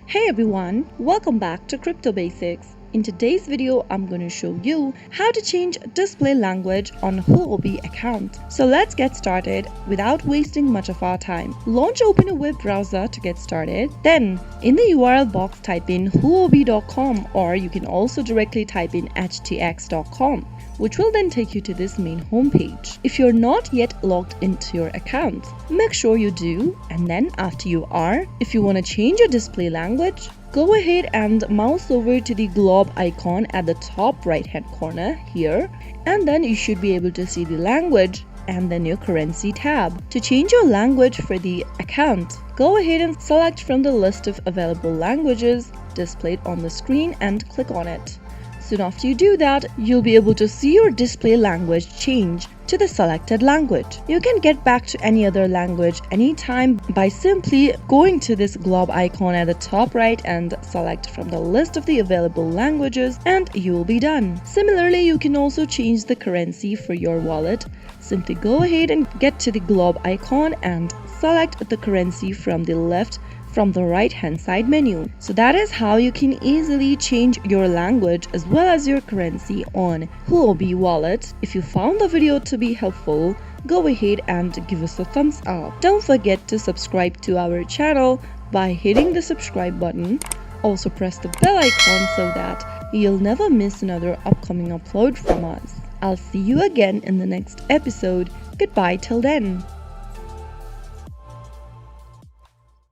Hey everyone, welcome back to Crypto Basics. In today's video, I'm going to show you how to change display language on Huobi account. So let's get started without wasting much of our time. Launch open a web browser to get started. Then in the URL box type in huobi.com, or you can also directly type in htx.com, which will then take you to this main homepage. If you're not yet logged into your account, make sure you do, and then after you are, if you want to change your display language, go ahead and mouse over to the globe icon at the top right hand corner here, and then you should be able to see the language and then your currency tab. To change your language for the account, go ahead and select from the list of available languages displayed on the screen and click on it. Soon after you do that, you'll be able to see your display language change to the selected language. You can get back to any other language anytime by simply going to this globe icon at the top right and select from the list of the available languages, and you will be done. Similarly, you can also change the currency for your wallet. Simply go ahead and get to the globe icon and select the currency from the left from the right hand side menu. So that is how you can easily change your language as well as your currency on Huobi wallet. If you found the video to be helpful, go ahead and give us a thumbs up. Don't forget to subscribe to our channel by hitting the subscribe button. Also press the bell icon so that you'll never miss another upcoming upload from us. I'll see you again in the next episode. Goodbye till then.